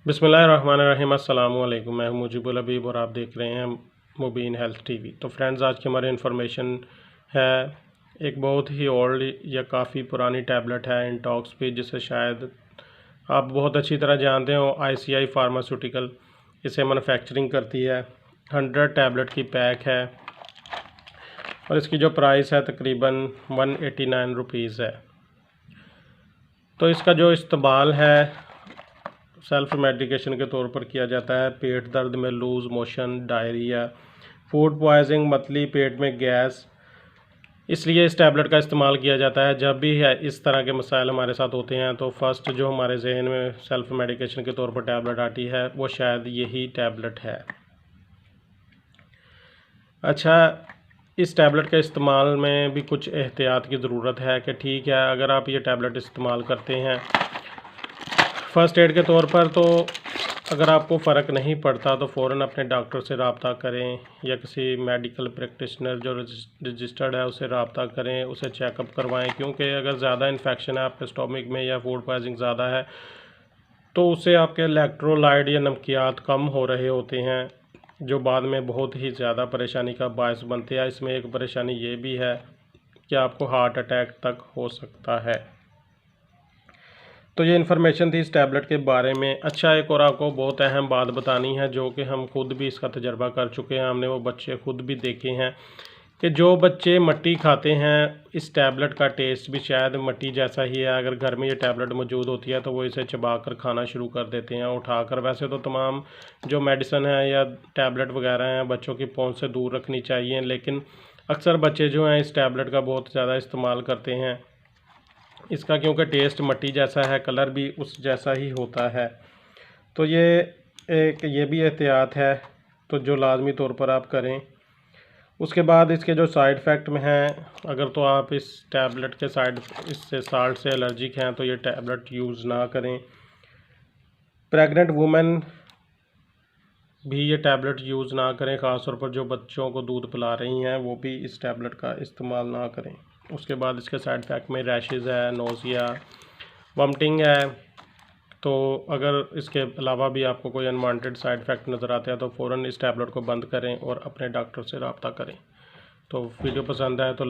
बिस्मिल्लाहिर्रहमानिर्रहीम अस्सलामुअलैकुम। मैं हूं मुजीबुल हबीब और आप देख रहे हैं मुबीन हेल्थ टीवी। तो फ्रेंड्स, आज की हमारी इन्फॉर्मेशन है एक बहुत ही ओल्ड या काफ़ी पुरानी टैबलेट है इंटॉक्स पे, जिसे शायद आप बहुत अच्छी तरह जानते हो। आईसीआई फार्मास्यूटिकल इसे मैन्युफैक्चरिंग करती है। 100 टैबलेट की पैक है और इसकी जो प्राइस है तकरीबन 189 रुपीज़ है। तो इसका जो इस्तेमाल है सेल्फ मेडिकेशन के तौर पर किया जाता है। पेट दर्द में, loose motion, diarrhoea, food poisoning, मतली, पेट में गैस, इसलिए इस टैबलेट का इस्तेमाल किया जाता है। जब भी है इस तरह के मसाइल हमारे साथ होते हैं तो फर्स्ट जो हमारे जहन में सेल्फ मेडिकेशन के तौर पर टैबलेट आती है वो शायद यही टैबलेट है। अच्छा, इस टैबलेट के इस्तेमाल में भी कुछ एहतियात की ज़रूरत है कि ठीक है, अगर आप ये टैबलेट इस्तेमाल करते हैं फ़र्स्ट एड के तौर पर, तो अगर आपको फ़र्क नहीं पड़ता तो फ़ौरन अपने डॉक्टर से रब्ता करें या किसी मेडिकल प्रैक्टिशनर जो रजिस्टर्ड है उससे रब्ता करें, उसे चेकअप करवाएं। क्योंकि अगर ज़्यादा इन्फेक्शन है आपके स्टोमक में या फूड पॉइजनिंग ज़्यादा है तो उससे आपके इलेक्ट्रोलाइट या नमकियात कम हो रहे होते हैं, जो बाद में बहुत ही ज़्यादा परेशानी का बायस बनते हैं। इसमें एक परेशानी ये भी है कि आपको हार्ट अटैक तक हो सकता है। तो ये इन्फॉर्मेशन थी इस टैबलेट के बारे में। अच्छा, एक और आपको बहुत अहम बात बतानी है जो कि हम खुद भी इसका तजर्बा कर चुके हैं। हमने वो बच्चे खुद भी देखे हैं कि जो बच्चे मट्टी खाते हैं, इस टैबलेट का टेस्ट भी शायद मट्टी जैसा ही है। अगर घर में ये टैबलेट मौजूद होती है तो वो इसे चबा कर खाना शुरू कर देते हैं उठाकर। वैसे तो तमाम जो मेडिसिन है या टैबलेट वगैरह हैं बच्चों की पहुंच से दूर रखनी चाहिए, लेकिन अक्सर बच्चे जो हैं इस टैबलेट का बहुत ज़्यादा इस्तेमाल करते हैं। इसका क्योंकि टेस्ट मट्टी जैसा है, कलर भी उस जैसा ही होता है। तो ये भी एहतियात है तो जो लाजमी तौर पर आप करें। उसके बाद इसके जो साइड इफ़ेक्ट में हैं, अगर तो आप इस टैबलेट के इससे साल्ट से एलर्जिक हैं तो ये टैबलेट यूज़ ना करें। प्रेग्नेंट वुमेन भी ये टैबलेट यूज़ ना करें, ख़ासतौर पर जो बच्चों को दूध पिला रही हैं वो भी इस टैबलेट का इस्तेमाल ना करें। उसके बाद इसके साइड इफ़ेक्ट में रैशेज़ है, नोज़िया, वॉमिटिंग है। तो अगर इसके अलावा भी आपको कोई अनवांटेड साइड इफ़ेक्ट नज़र आते हैं तो फ़ौरन इस टैबलेट को बंद करें और अपने डॉक्टर से रब्ता करें। तो वीडियो पसंद आए तो